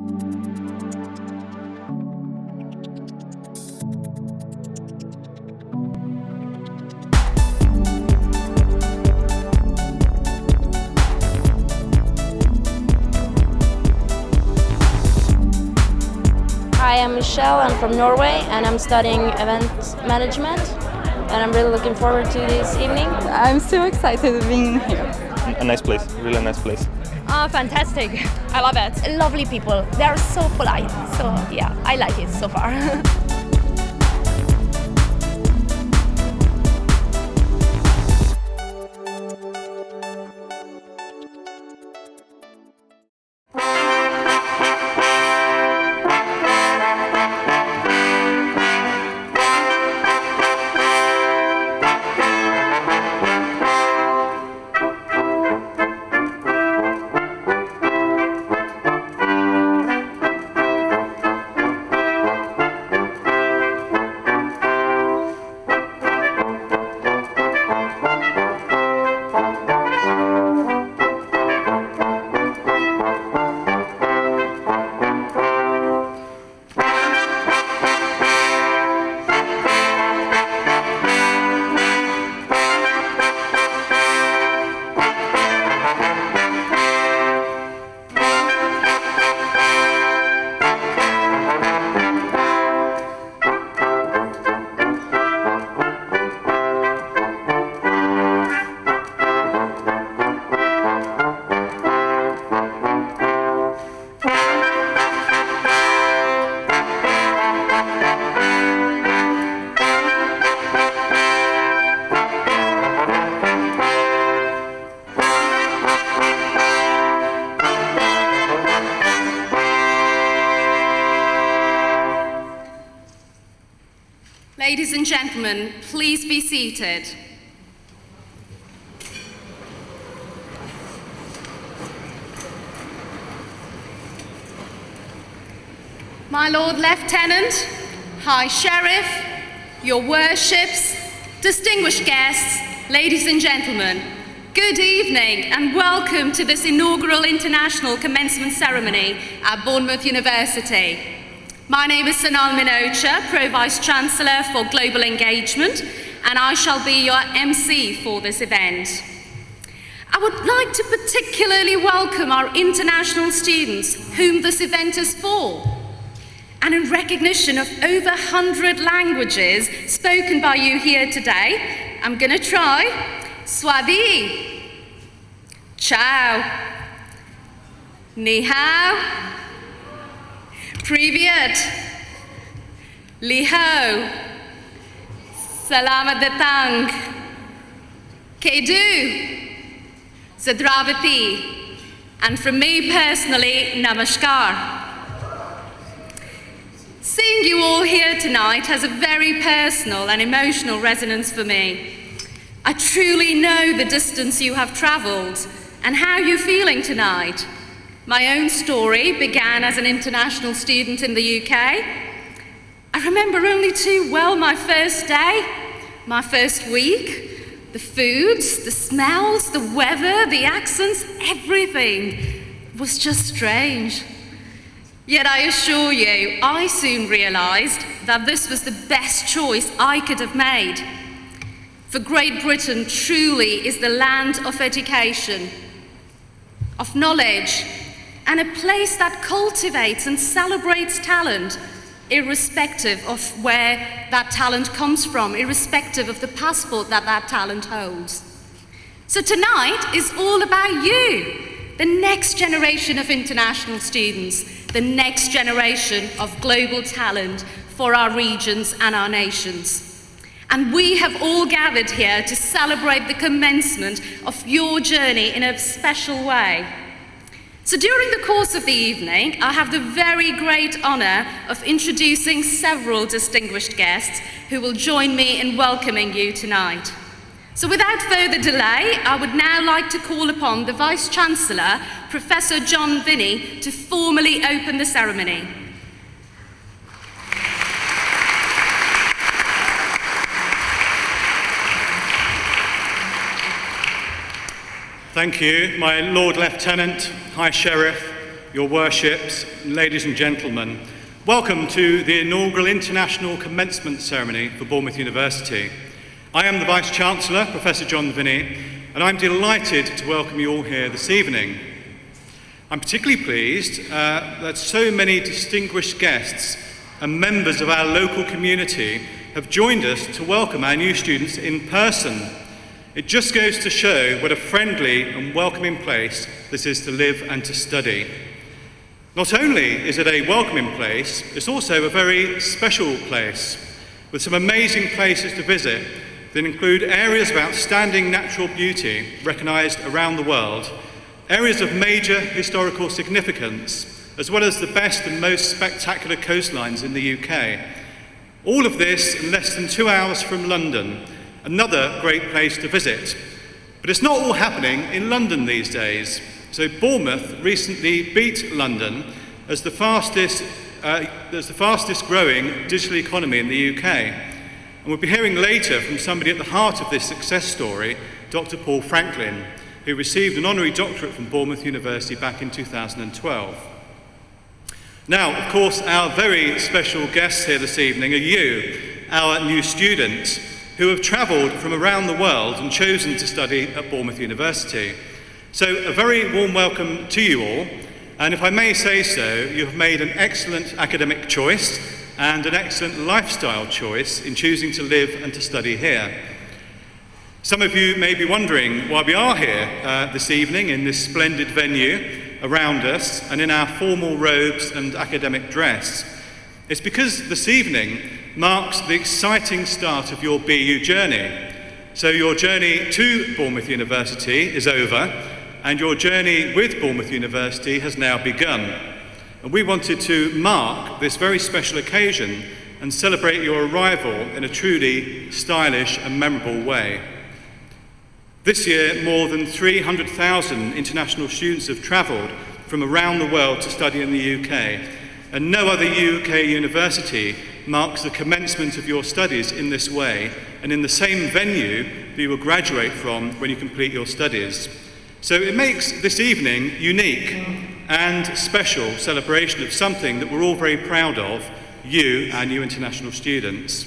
Hi, I'm Michelle. I'm from Norway and I'm studying event management, and I'm really looking forward to this evening. I'm so excited being here. A nice place, really nice place. Fantastic. I love it. Lovely people. They are so polite. So yeah, I like it so far. Ladies and gentlemen, please be seated. My Lord Lieutenant, High Sheriff, Your Worships, distinguished guests, ladies and gentlemen, good evening and welcome to this inaugural International Commencement Ceremony at Bournemouth University. My name is Sanal Minocha, Pro-Vice-Chancellor for Global Engagement, and I shall be your MC for this event. I would like to particularly welcome our international students, whom this event is for. And in recognition of over 100 languages spoken by you here today, I'm going to try Swadhi, Ciao, Ni Hao, Privyet, Liho, Salamat Datang, Kedu, Zdraviti, and from me personally, Namaskar. Seeing you all here tonight has a very personal and emotional resonance for me. I truly know the distance you have travelled and how you're feeling tonight. My own story began as an international student in the UK. I remember only too well my first day, my first week, the foods, the smells, the weather, the accents, everything was just strange. Yet I assure you, I soon realised that this was the best choice I could have made. For Great Britain truly is the land of education, of knowledge, and a place that cultivates and celebrates talent, irrespective of where that talent comes from, irrespective of the passport that that talent holds. So tonight is all about you, the next generation of international students, the next generation of global talent for our regions and our nations. And we have all gathered here to celebrate the commencement of your journey in a special way. So during the course of the evening, I have the very great honour of introducing several distinguished guests who will join me in welcoming you tonight. So without further delay, I would now like to call upon the Vice-Chancellor, Professor John Vinney, to formally open the ceremony. Thank you, my Lord Lieutenant, High Sheriff, your worships, ladies and gentlemen, welcome to the inaugural International Commencement Ceremony for Bournemouth University. I am the Vice-Chancellor, Professor John Vinney, and I'm delighted to welcome you all here this evening. I'm particularly pleased that so many distinguished guests and members of our local community have joined us to welcome our new students in person. It just goes to show what a friendly and welcoming place this is to live and to study. Not only is it a welcoming place, it's also a very special place, with some amazing places to visit that include areas of outstanding natural beauty recognised around the world, areas of major historical significance, as well as the best and most spectacular coastlines in the UK. All of this in less than 2 hours from London, another great place to visit. But it's not all happening in London these days. So Bournemouth recently beat London as the fastest growing digital economy in the UK. And we'll be hearing later from somebody at the heart of this success story, Dr. Paul Franklin, who received an honorary doctorate from Bournemouth University back in 2012. Now, of course, our very special guests here this evening are you, our new students, who have travelled from around the world and chosen to study at Bournemouth University. So a very warm welcome to you all, and if I may say so, you have made an excellent academic choice and an excellent lifestyle choice in choosing to live and to study here. Some of you may be wondering why we are here this evening in this splendid venue around us and in our formal robes and academic dress. It's because this evening marks the exciting start of your BU journey. So your journey to Bournemouth University is over, and your journey with Bournemouth University has now begun. And we wanted to mark this very special occasion and celebrate your arrival in a truly stylish and memorable way. This year, more than 300,000 international students have travelled from around the world to study in the UK, and no other UK university marks the commencement of your studies in this way and in the same venue that you will graduate from when you complete your studies. So it makes this evening unique and special celebration of something that we're all very proud of, you, our new international students.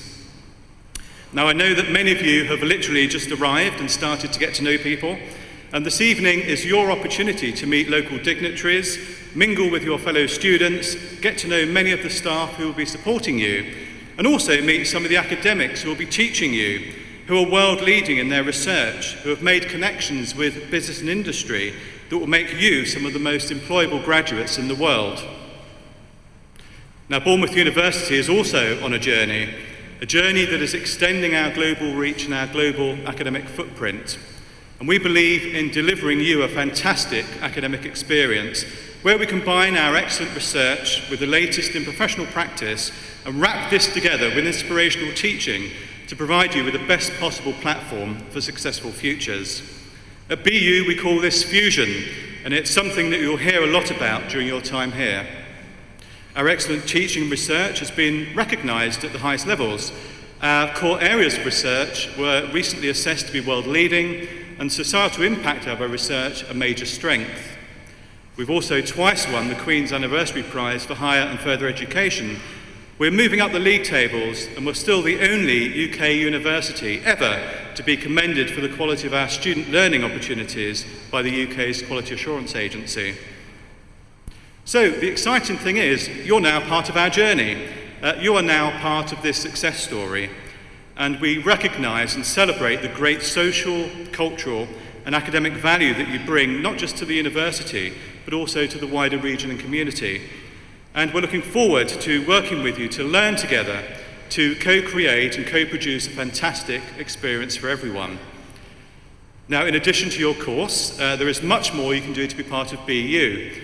Now, I know that many of you have literally just arrived and started to get to know people, and this evening is your opportunity to meet local dignitaries, mingle with your fellow students, get to know many of the staff who will be supporting you, and also meet some of the academics who will be teaching you, who are world-leading in their research, who have made connections with business and industry that will make you some of the most employable graduates in the world. Now, Bournemouth University is also on a journey that is extending our global reach and our global academic footprint. And we believe in delivering you a fantastic academic experience where we combine our excellent research with the latest in professional practice and wrap this together with inspirational teaching to provide you with the best possible platform for successful futures. At BU, we call this fusion, and it's something that you'll hear a lot about during your time here. Our excellent teaching and research has been recognised at the highest levels. Our core areas of research were recently assessed to be world-leading, and societal impact of our research a major strength. We've also twice won the Queen's Anniversary Prize for Higher and Further Education. We're moving up the league tables, and we're still the only UK university ever to be commended for the quality of our student learning opportunities by the UK's Quality Assurance Agency. So the exciting thing is, you're now part of our journey. You are now part of this success story, and we recognise and celebrate the great social, cultural and academic value that you bring, not just to the university, but also to the wider region and community. And we're looking forward to working with you to learn together, to co-create and co-produce a fantastic experience for everyone. Now, in addition to your course, there is much more you can do to be part of BU.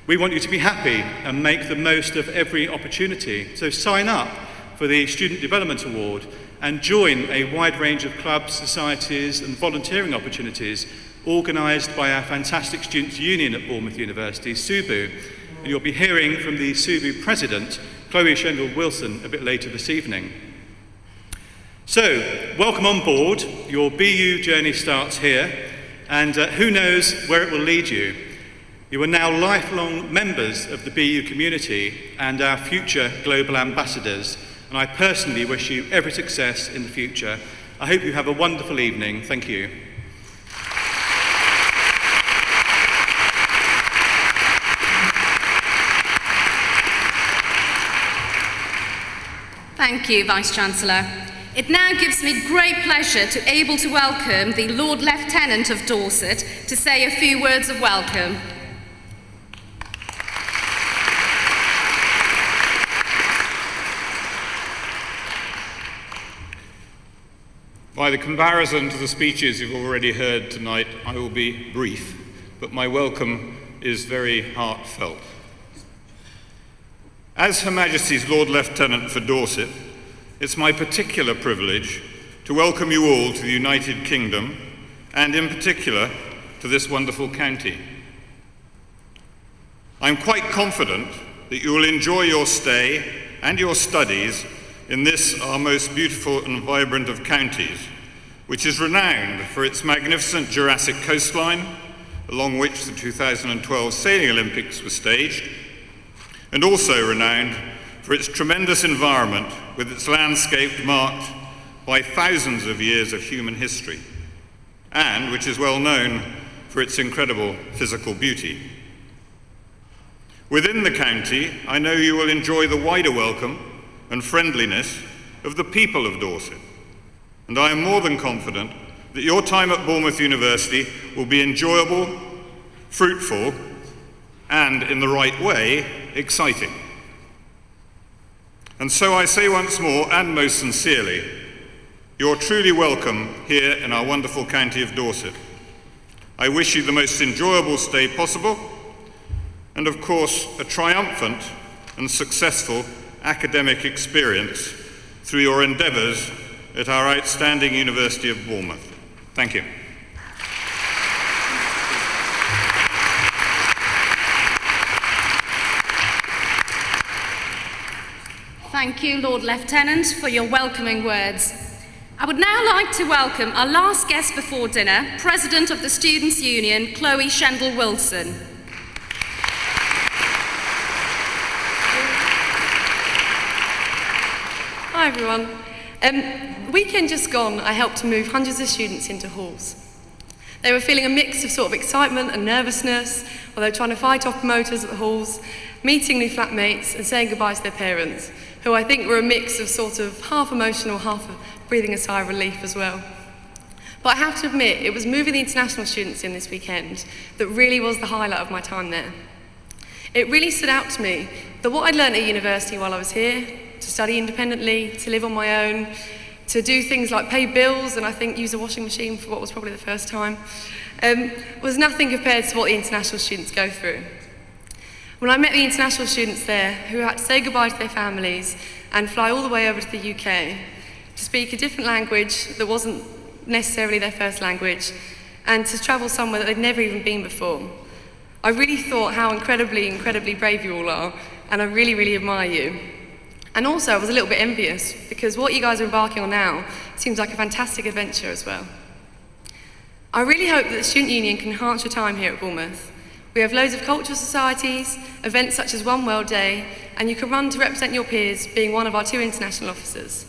We want you to be happy and make the most of every opportunity. So sign up for the Student Development Award and join a wide range of clubs, societies and volunteering opportunities organised by our fantastic Students' Union at Bournemouth University, SUBU. And you'll be hearing from the SUBU President, Chloe Shendall-Wilson, a bit later this evening. So, welcome on board. Your BU journey starts here, and who knows where it will lead you. You are now lifelong members of the BU community and our future global ambassadors, and I personally wish you every success in the future. I hope you have a wonderful evening. Thank you. Thank you, Vice-Chancellor. It now gives me great pleasure to be able to welcome the Lord Lieutenant of Dorset to say a few words of welcome. By the comparison to the speeches you've already heard tonight, I will be brief, but my welcome is very heartfelt. As Her Majesty's Lord Lieutenant for Dorset, it's my particular privilege to welcome you all to the United Kingdom, and in particular to this wonderful county. I'm quite confident that you will enjoy your stay and your studies in this, our most beautiful and vibrant of counties, which is renowned for its magnificent Jurassic coastline, along which the 2012 Sailing Olympics were staged, and also renowned for its tremendous environment with its landscape marked by thousands of years of human history, and which is well known for its incredible physical beauty. Within the county, I know you will enjoy the wider welcome and friendliness of the people of Dorset, and I am more than confident that your time at Bournemouth University will be enjoyable, fruitful, and, in the right way, exciting. And so I say once more, and most sincerely, you're truly welcome here in our wonderful county of Dorset. I wish you the most enjoyable stay possible, and of course, a triumphant and successful academic experience through your endeavours at our outstanding University of Bournemouth. Thank you. Thank you, Lord Lieutenant, for your welcoming words. I would now like to welcome our last guest before dinner, President of the Students' Union, Chloe Shendall-Wilson. Hi everyone. Weekend just gone, I helped to move hundreds of students into halls. They were feeling a mix of sort of excitement and nervousness while they were trying to fight off promoters at the halls, meeting new flatmates and saying goodbye to their parents, who I think were a mix of sort of half emotional, half breathing a sigh of relief as well. But I have to admit, it was moving the international students in this weekend that really was the highlight of my time there. It really stood out to me that what I'd learned at university while I was here, to study independently, to live on my own, to do things like pay bills and I think use a washing machine for what was probably the first time, was nothing compared to what the international students go through. When I met the international students there who had to say goodbye to their families and fly all the way over to the UK to speak a different language that wasn't necessarily their first language and to travel somewhere that they'd never even been before, I really thought how incredibly, incredibly brave you all are, and I really, really admire you. And also I was a little bit envious because what you guys are embarking on now seems like a fantastic adventure as well. I really hope that the Student Union can enhance your time here at Bournemouth. We have loads of cultural societies, events such as One World Day, and you can run to represent your peers being one of our 2 international officers.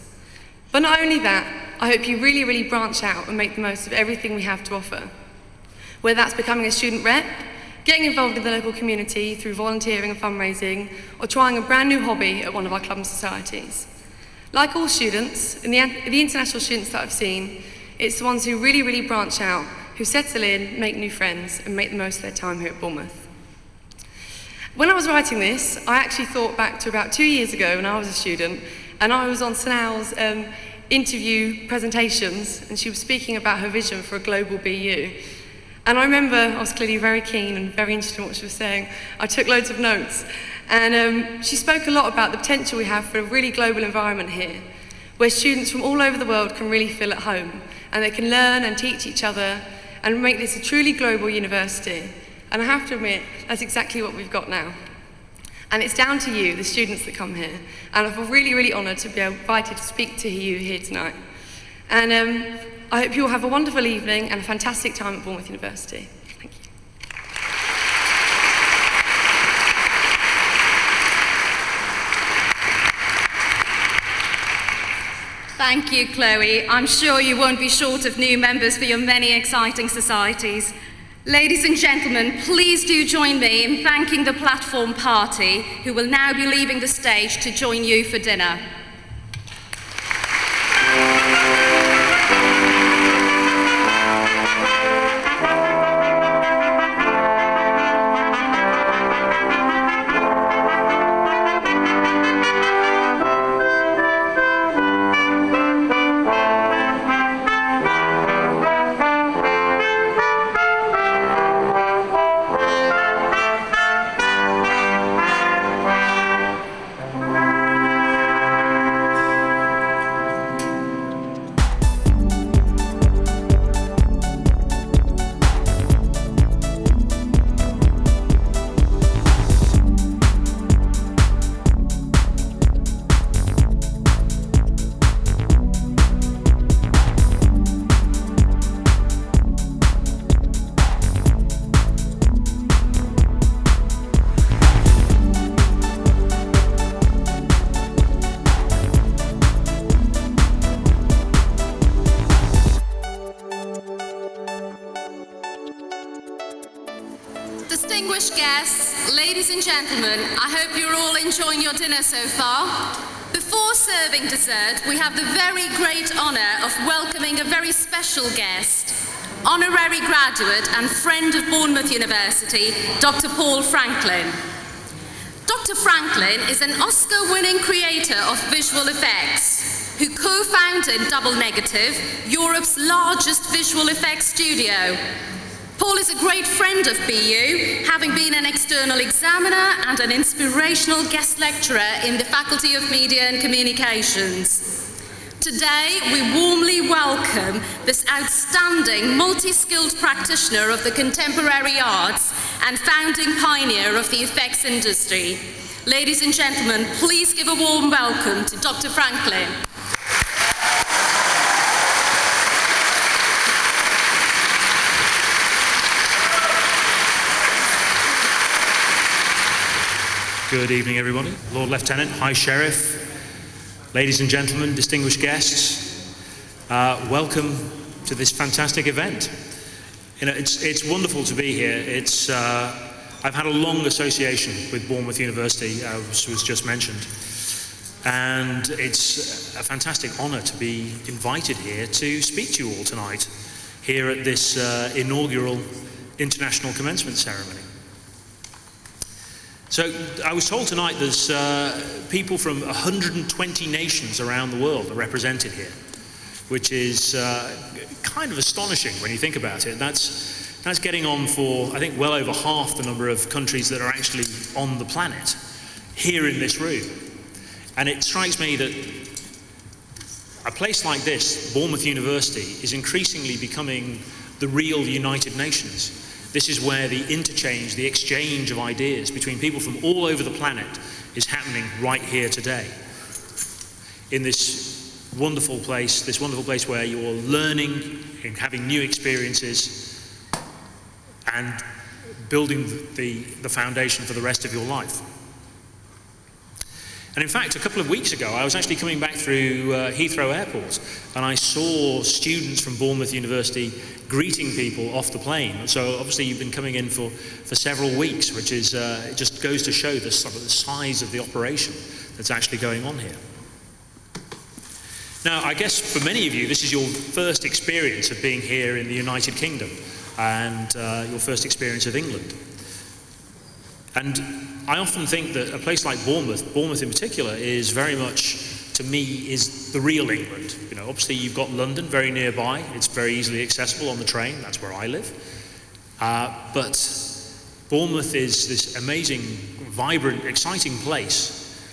But not only that, I hope you really, really branch out and make the most of everything we have to offer. Whether that's becoming a student rep, getting involved in the local community through volunteering and fundraising, or trying a brand new hobby at one of our club and societies. Like all students, and the international students that I've seen, it's the ones who really, really branch out, who settle in, make new friends, and make the most of their time here at Bournemouth. When I was writing this, I actually thought back to about 2 years ago when I was a student, and I was on Sanal's interview presentations, and she was speaking about her vision for a global BU. And I remember I was clearly very keen and very interested in what she was saying. I took loads of notes, and she spoke a lot about the potential we have for a really global environment here, where students from all over the world can really feel at home, and they can learn and teach each other, and make this a truly global university. And I have to admit, that's exactly what we've got now. And it's down to you, the students that come here. And I feel really, really honoured to be invited to speak to you here tonight. And I hope you all have a wonderful evening and a fantastic time at Bournemouth University. Thank you. Thank you, Chloe. I'm sure you won't be short of new members for your many exciting societies. Ladies and gentlemen, please do join me in thanking the platform party, who will now be leaving the stage to join you for dinner. Distinguished guests, ladies and gentlemen, I hope you're all enjoying your dinner so far. Before serving dessert, we have the very great honour of welcoming a very special guest, honorary graduate and friend of Bournemouth University, Dr. Paul Franklin. Dr. Franklin is an Oscar-winning creator of visual effects, who co-founded Double Negative, Europe's largest visual effects studio. Paul is a great friend of BU, having been an external examiner and an inspirational guest lecturer in the Faculty of Media and Communications. Today, we warmly welcome this outstanding, multi-skilled practitioner of the contemporary arts and founding pioneer of the effects industry. Ladies and gentlemen, please give a warm welcome to Dr. Franklin. Good evening, everybody. Lord Lieutenant, High Sheriff, ladies and gentlemen, distinguished guests, welcome to this fantastic event. You know, it's wonderful to be here. I've had a long association with Bournemouth University, as was just mentioned, and it's a fantastic honour to be invited here to speak to you all tonight, here at this inaugural International Commencement Ceremony. So I was told tonight there's people from 120 nations around the world are represented here, which is kind of astonishing when you think about it. That's getting on for, I think, well over half the number of countries that are actually on the planet here in this room. And it strikes me that a place like this, Bournemouth University, is increasingly becoming the real United Nations. This is where the interchange, the exchange of ideas between people from all over the planet is happening right here today. In this wonderful place where you're learning and having new experiences and building the foundation for the rest of your life. And in fact, a couple of weeks ago, I was actually coming back through Heathrow Airport, and I saw students from Bournemouth University greeting people off the plane. So obviously you've been coming in for several weeks, which is it just goes to show the size of the operation that's actually going on here. Now, I guess for many of you, this is your first experience of being here in the United Kingdom, and your first experience of England. And I often think that a place like Bournemouth in particular, is very much, to me, is the real England. You know, obviously you've got London very nearby. It's very easily accessible on the train. That's where I live. But Bournemouth is this amazing, vibrant, exciting place,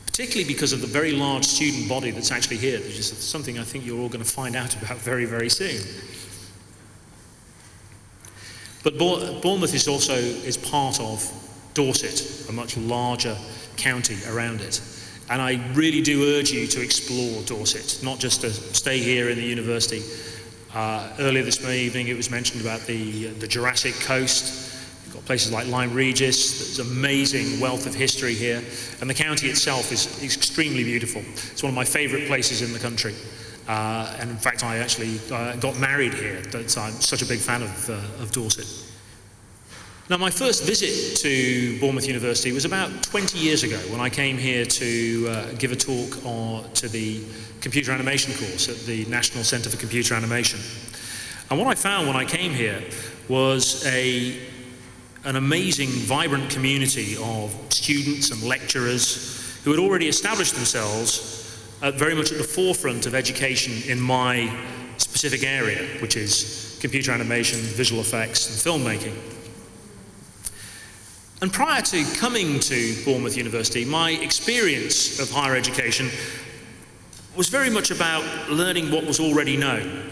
particularly because of the very large student body that's actually here, which is something I think you're all going to find out about very, very soon. But Bournemouth is also part of Dorset, a much larger county around it. And I really do urge you to explore Dorset, not just to stay here in the university. Earlier this evening it was mentioned about the Jurassic Coast. You've got places like Lyme Regis. There's an amazing wealth of history here, and the county itself is extremely beautiful. It's one of my favourite places in the country, and in fact I actually got married here. That's, I'm such a big fan of Dorset. Now, my first visit to Bournemouth University was about 20 years ago when I came here to give a talk to the computer animation course at the National Centre for Computer Animation. And what I found when I came here was an amazing, vibrant community of students and lecturers who had already established themselves very much at the forefront of education in my specific area, which is computer animation, visual effects, and filmmaking. And prior to coming to Bournemouth University, my experience of higher education was very much about learning what was already known,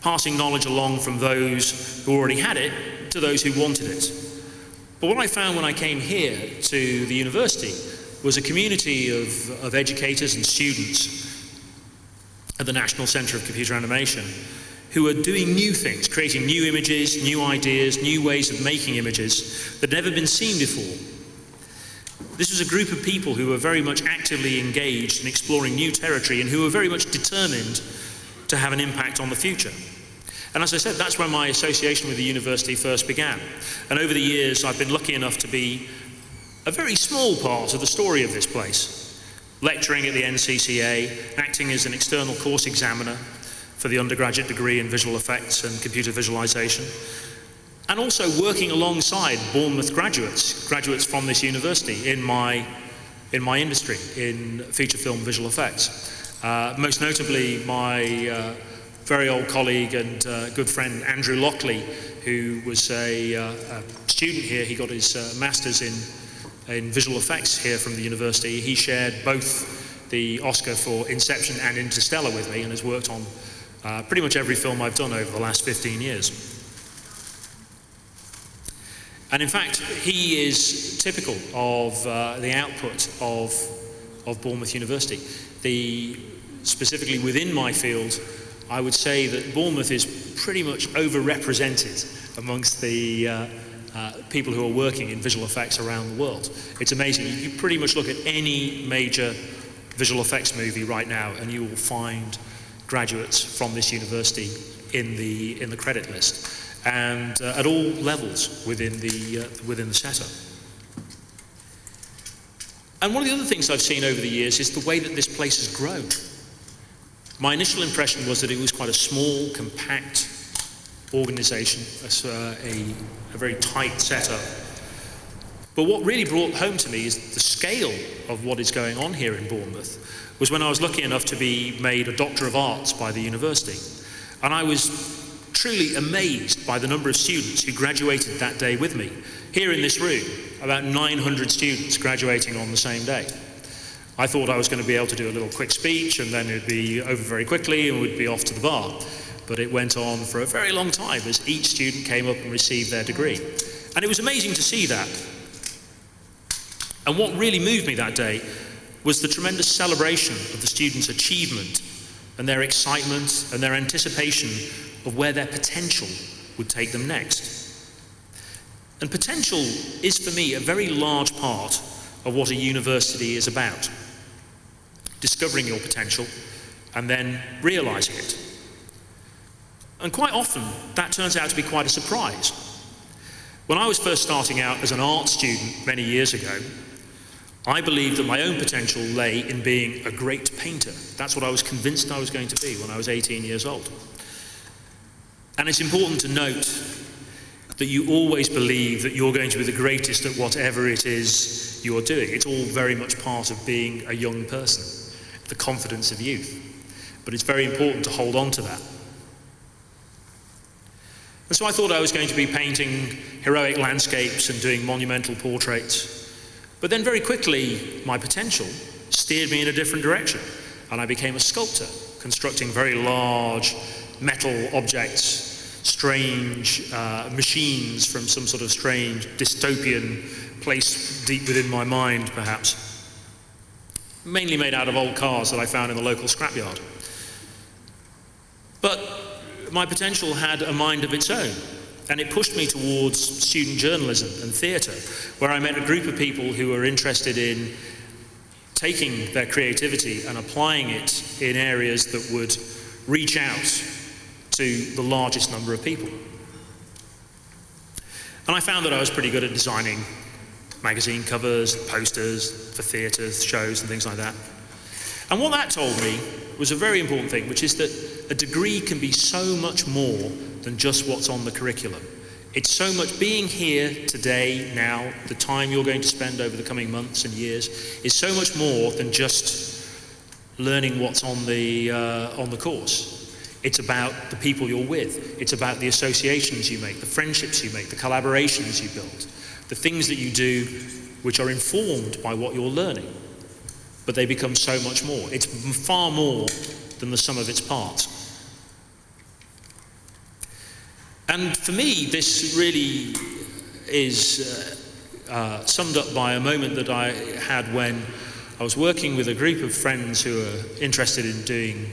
passing knowledge along from those who already had it to those who wanted it. But what I found when I came here to the university was a community of educators and students at the National Centre of Computer Animation who are doing new things, creating new images, new ideas, new ways of making images that had never been seen before. This was a group of people who were very much actively engaged in exploring new territory and who were very much determined to have an impact on the future. And as I said, that's where my association with the university first began. And over the years, I've been lucky enough to be a very small part of the story of this place, lecturing at the NCCA, acting as an external course examiner for the undergraduate degree in visual effects and computer visualization, and also working alongside Bournemouth graduates from this university in my industry, in feature film visual effects. Most notably, my very old colleague and good friend Andrew Lockley, who was a student here. He got his master's in visual effects here from the university. He shared both the Oscar for Inception and Interstellar with me and has worked on pretty much every film I've done over the last 15 years. And in fact, he is typical of the output of Bournemouth University. Specifically within my field, I would say that Bournemouth is pretty much overrepresented amongst the people who are working in visual effects around the world. It's amazing. You pretty much look at any major visual effects movie right now and you will find graduates from this university in the credit list, and at all levels within the setup. And one of the other things I've seen over the years is the way that this place has grown. My initial impression was that it was quite a small, compact organisation, a very tight setup. But what really brought home to me is the scale of what is going on here in Bournemouth was when I was lucky enough to be made a Doctor of Arts by the university. And I was truly amazed by the number of students who graduated that day with me. Here in this room, about 900 students graduating on the same day. I thought I was going to be able to do a little quick speech and then it would be over very quickly and we'd be off to the bar. But it went on for a very long time as each student came up and received their degree. And it was amazing to see that. And what really moved me that day was the tremendous celebration of the students' achievement and their excitement and their anticipation of where their potential would take them next. And potential is, for me, a very large part of what a university is about. Discovering your potential and then realizing it. And quite often, that turns out to be quite a surprise. When I was first starting out as an art student many years ago, I believed that my own potential lay in being a great painter. That's what I was convinced I was going to be when I was 18 years old. And it's important to note that you always believe that you're going to be the greatest at whatever it is you're doing. It's all very much part of being a young person, the confidence of youth. But it's very important to hold on to that. And so I thought I was going to be painting heroic landscapes and doing monumental portraits. But then very quickly, my potential steered me in a different direction. And I became a sculptor, constructing very large metal objects, strange machines from some sort of strange dystopian place deep within my mind, perhaps. Mainly made out of old cars that I found in the local scrapyard. But my potential had a mind of its own. And it pushed me towards student journalism and theatre, where I met a group of people who were interested in taking their creativity and applying it in areas that would reach out to the largest number of people. And I found that I was pretty good at designing magazine covers, posters for theatres, shows and things like that. And what that told me was a very important thing, which is that a degree can be so much more than just what's on the curriculum. It's so much being here today, now, the time you're going to spend over the coming months and years is so much more than just learning what's on the course. It's about the people you're with. It's about the associations you make, the friendships you make, the collaborations you build, the things that you do which are informed by what you're learning. But they become so much more. It's far more than the sum of its parts. And for me, this really is summed up by a moment that I had when I was working with a group of friends who were interested in doing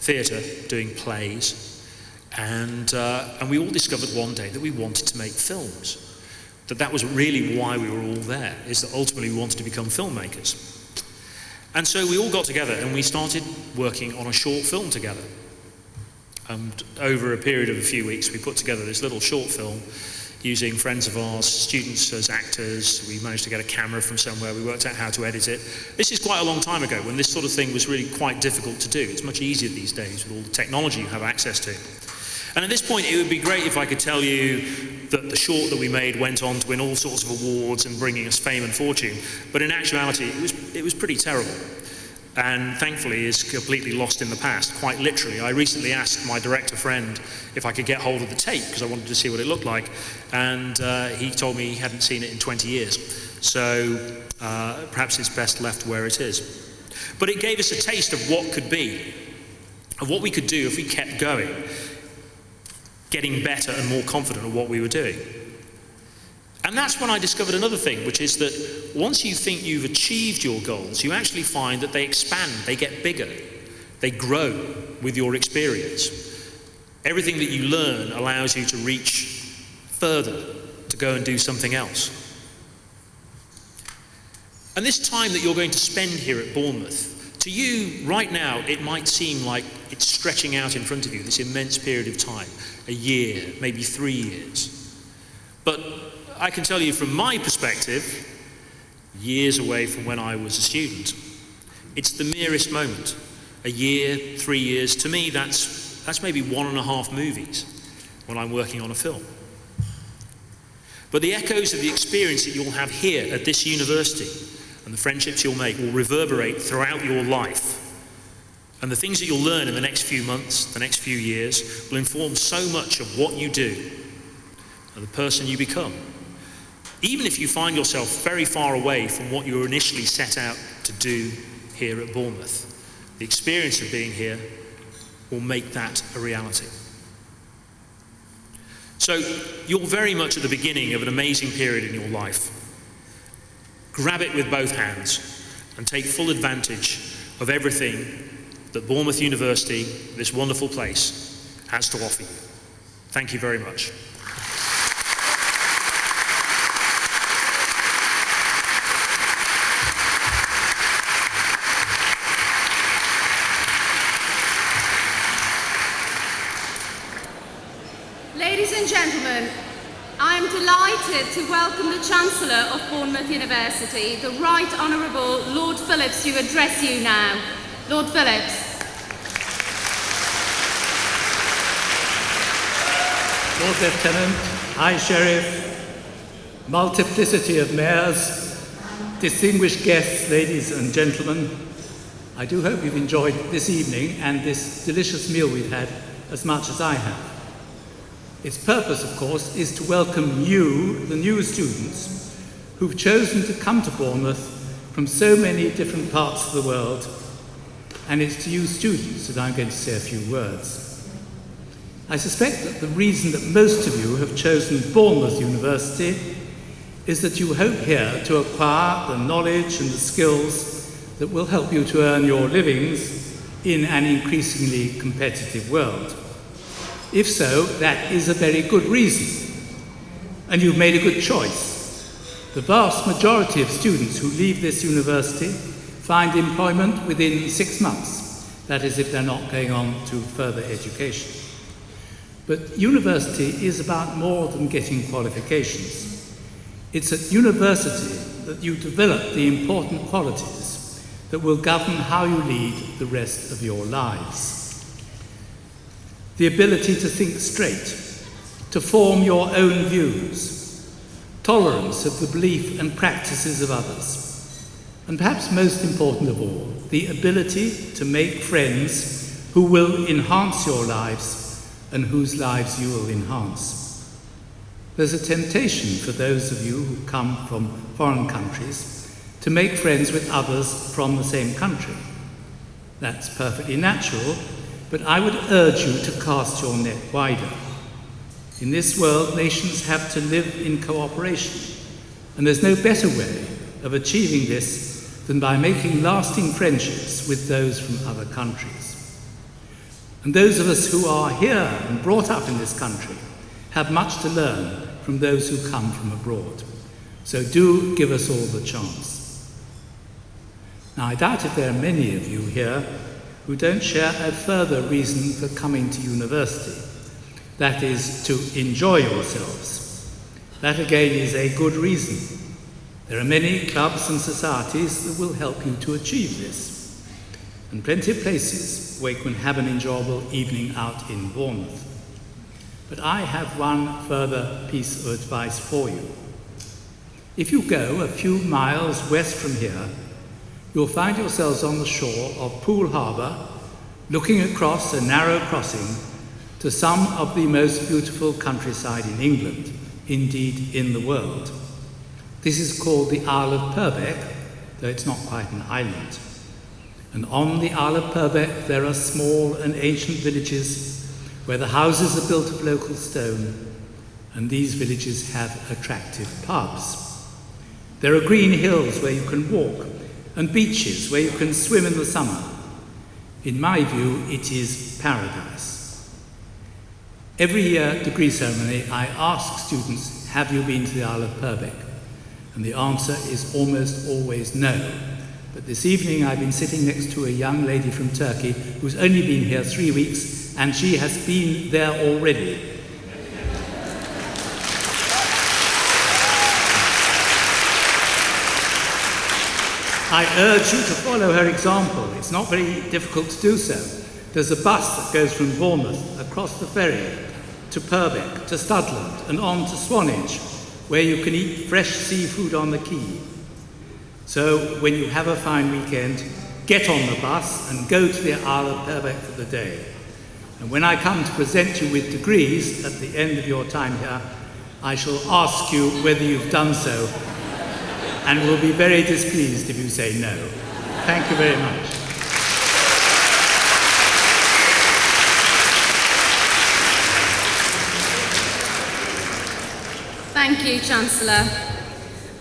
theatre, doing plays, and we all discovered one day that we wanted to make films. That was really why we were all there, is that ultimately we wanted to become filmmakers. And so we all got together and we started working on a short film together. And over a period of a few weeks, we put together this little short film using friends of ours, students as actors. We managed to get a camera from somewhere. We worked out how to edit it. This is quite a long time ago when this sort of thing was really quite difficult to do. It's much easier these days with all the technology you have access to. And at this point, it would be great if I could tell you that the short that we made went on to win all sorts of awards and bringing us fame and fortune. But in actuality, it was pretty terrible. And thankfully is completely lost in the past, quite literally. I recently asked my director friend if I could get hold of the tape because I wanted to see what it looked like, and he told me he hadn't seen it in 20 years. So perhaps it's best left where it is. But it gave us a taste of what could be, of what we could do if we kept going, getting better and more confident of what we were doing. And that's when I discovered another thing, which is that once you think you've achieved your goals, you actually find that they expand, they get bigger, they grow with your experience. Everything that you learn allows you to reach further, to go and do something else. And this time that you're going to spend here at Bournemouth, to you right now, it might seem like it's stretching out in front of you, this immense period of time, a year, maybe 3 years. But I can tell you from my perspective, years away from when I was a student, it's the merest moment. A year, 3 years, to me that's maybe 1.5 movies when I'm working on a film. But the echoes of the experience that you'll have here at this university and the friendships you'll make will reverberate throughout your life. And the things that you'll learn in the next few months, the next few years, will inform so much of what you do and the person you become. Even if you find yourself very far away from what you were initially set out to do here at Bournemouth, the experience of being here will make that a reality. So you're very much at the beginning of an amazing period in your life. Grab it with both hands and take full advantage of everything that Bournemouth University, this wonderful place, has to offer you. Thank you very much. Ladies and gentlemen, I am delighted to welcome the Chancellor of Bournemouth University, the Right Honourable Lord Phillips, to address you now. Lord Phillips. Lord Lieutenant, High Sheriff, multiplicity of mayors, distinguished guests, ladies and gentlemen, I do hope you've enjoyed this evening and this delicious meal we've had as much as I have. Its purpose, of course, is to welcome you, the new students, who've chosen to come to Bournemouth from so many different parts of the world, and it's to you students that I'm going to say a few words. I suspect that the reason that most of you have chosen Bournemouth University is that you hope here to acquire the knowledge and the skills that will help you to earn your livings in an increasingly competitive world. If so, that is a very good reason. and you've made a good choice. The vast majority of students who leave this university find employment within 6 months. That is, if they're not going on to further education. But university is about more than getting qualifications. It's at university that you develop the important qualities that will govern how you lead the rest of your lives. The ability to think straight, to form your own views, tolerance of the belief and practices of others, and perhaps most important of all, the ability to make friends who will enhance your lives and whose lives you will enhance. There's a temptation for those of you who come from foreign countries to make friends with others from the same country. That's perfectly natural, but I would urge you to cast your net wider. In this world, nations have to live in cooperation, and there's no better way of achieving this than by making lasting friendships with those from other countries. And those of us who are here and brought up in this country have much to learn from those who come from abroad. So do give us all the chance. Now, I doubt if there are many of you here who don't share a further reason for coming to university. That is, to enjoy yourselves. That again is a good reason. There are many clubs and societies that will help you to achieve this, and plenty of places where you can have an enjoyable evening out in Bournemouth. But I have one further piece of advice for you. If you go a few miles west from here, you'll find yourselves on the shore of Poole Harbour, looking across a narrow crossing to some of the most beautiful countryside in England, indeed in the world. This is called the Isle of Purbeck, though it's not quite an island. And on the Isle of Purbeck there are small and ancient villages where the houses are built of local stone, and these villages have attractive pubs. There are green hills where you can walk, and beaches where you can swim in the summer. In my view, it is paradise. Every year degree ceremony, I ask students, have you been to the Isle of Purbeck? And the answer is almost always no. But this evening I've been sitting next to a young lady from Turkey who's only been here 3 weeks, and she has been there already. I urge you to follow her example. It's not very difficult to do so. There's a bus that goes from Bournemouth across the ferry to Purbeck, to Studland, and on to Swanage, where you can eat fresh seafood on the quay. So when you have a fine weekend, get on the bus and go to the Isle of Purbeck for the day. And when I come to present you with degrees at the end of your time here, I shall ask you whether you've done so, and will be very displeased if you say no. Thank you very much. Thank you, Chancellor.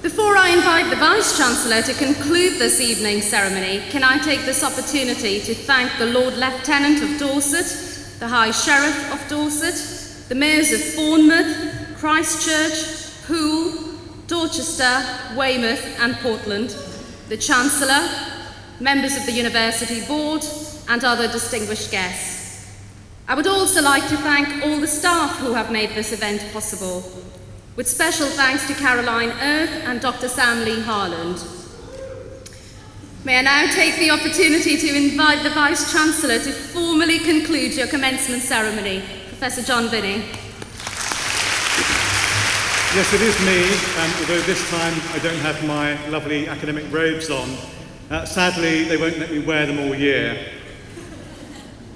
Before I invite the Vice-Chancellor to conclude this evening's ceremony, can I take this opportunity to thank the Lord Lieutenant of Dorset, the High Sheriff of Dorset, the Mayors of Bournemouth, Christchurch, Poole, Dorchester, Weymouth and Portland, the Chancellor, members of the University Board and other distinguished guests. I would also like to thank all the staff who have made this event possible, with special thanks to Caroline Earth and Dr. Sam Lee Harland. May I now take the opportunity to invite the Vice-Chancellor to formally conclude your commencement ceremony. Professor John Vinney. Yes, it is me, and although this time I don't have my lovely academic robes on, sadly they won't let me wear them all year.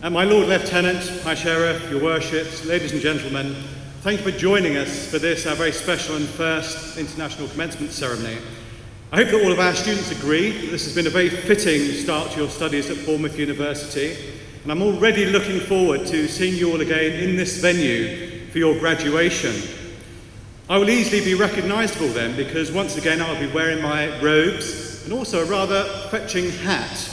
My Lord Lieutenant, High Sheriff, Your Worships, ladies and gentlemen, thank you for joining us for this, our very special and first International Commencement Ceremony. I hope that all of our students agree that this has been a very fitting start to your studies at Bournemouth University, and I'm already looking forward to seeing you all again in this venue for your graduation. I will easily be recognisable then, because once again I'll be wearing my robes and also a rather fetching hat,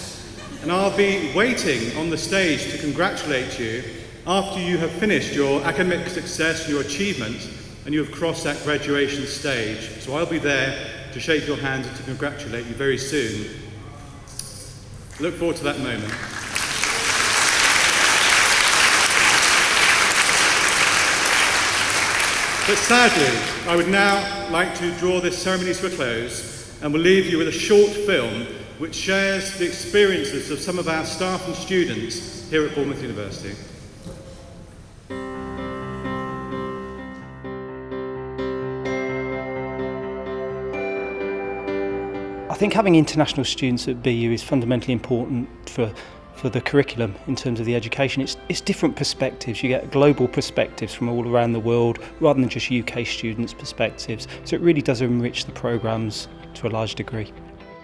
and I'll be waiting on the stage to congratulate you after you have finished your academic success and your achievement and you have crossed that graduation stage. So I'll be there to shake your hands and to congratulate you very soon. Look forward to that moment. But sadly, I would now like to draw this ceremony to a close, and will leave you with a short film which shares the experiences of some of our staff and students here at Bournemouth University. I think having international students at BU is fundamentally important for the curriculum in terms of the education. It's different perspectives. You get global perspectives from all around the world rather than just UK students' perspectives. So it really does enrich the programmes to a large degree.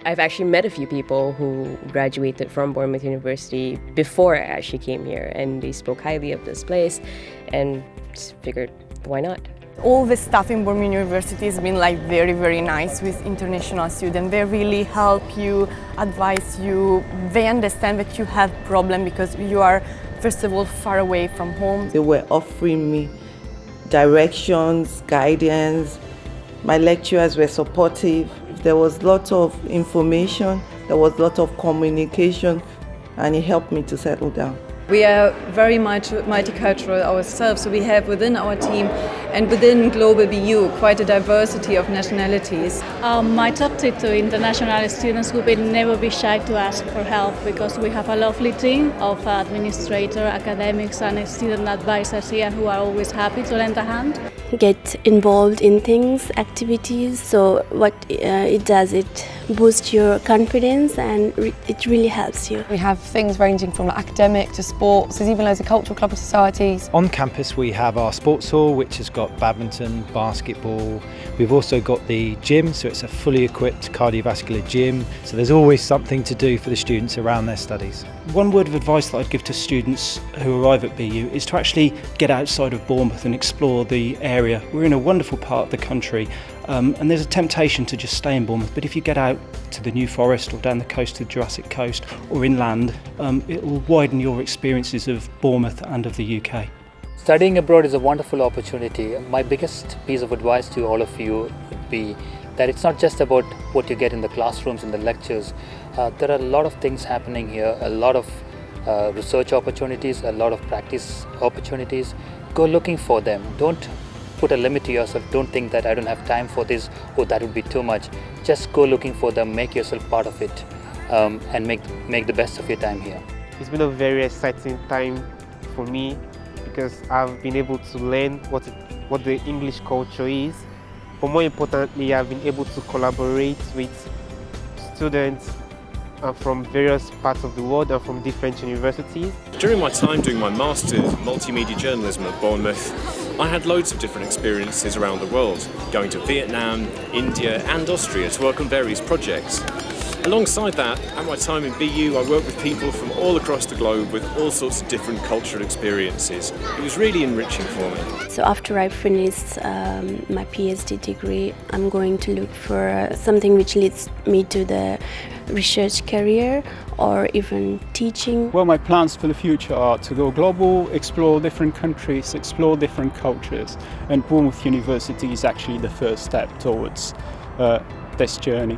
I've actually met a few people who graduated from Bournemouth University before I actually came here, and they spoke highly of this place and just figured, why not? All the staff in Bournemouth University has been very, very nice with international students. They really help you, advise you. They understand that you have a problem because you are, first of all, far away from home. They were offering me directions, guidance. My lecturers were supportive. There was lots of information, there was lots of communication, and it helped me to settle down. We are very much multicultural ourselves, so we have within our team and within Global BU quite a diversity of nationalities. My top tip to international students would be never be shy to ask for help, because we have a lovely team of administrators, academics and student advisors here who are always happy to lend a hand. Get involved in things, activities, so what it does, it boosts your confidence and it really helps you. We have things ranging from academic to sports, there's even loads of cultural club societies. On campus we have our sports hall, which has got badminton, basketball. We've also got the gym, so it's a fully equipped cardiovascular gym, so there's always something to do for the students around their studies. One word of advice that I'd give to students who arrive at BU is to actually get outside of Bournemouth and explore the area. We're in a wonderful part of the country, and there's a temptation to just stay in Bournemouth, but if you get out to the New Forest or down the coast to the Jurassic Coast or inland, it will widen your experiences of Bournemouth and of the UK. Studying abroad is a wonderful opportunity. My biggest piece of advice to all of you would be that it's not just about what you get in the classrooms and the lectures. There are a lot of things happening here, a lot of research opportunities, a lot of practice opportunities. Go looking for them. Don't put a limit to yourself. Don't think that I don't have time for this or that would be too much. Just go looking for them, make yourself part of it, and make the best of your time here. It's been a very exciting time for me because I've been able to learn what the English culture is, but more importantly, I've been able to collaborate with students from various parts of the world and from different universities. During my time doing my Masters in Multimedia Journalism at Bournemouth, I had loads of different experiences around the world, going to Vietnam, India and Austria to work on various projects. Alongside that, at my time in BU, I worked with people from all across the globe with all sorts of different cultural experiences. It was really enriching for me. So after I finish my PhD degree, I'm going to look for something which leads me to the research career or even teaching. Well, my plans for the future are to go global, explore different countries, explore different cultures, and Bournemouth University is actually the first step towards this journey.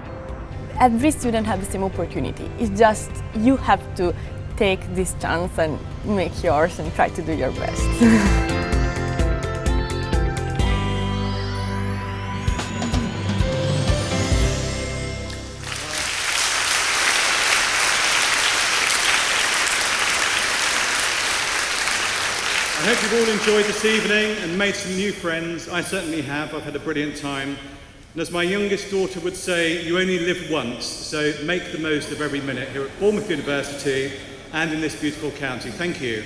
Every student has the same opportunity. It's just you have to take this chance and make yours and try to do your best. I hope you've all enjoyed this evening and made some new friends. I certainly have. I've had a brilliant time. And as my youngest daughter would say, you only live once, so make the most of every minute here at Bournemouth University and in this beautiful county. Thank you.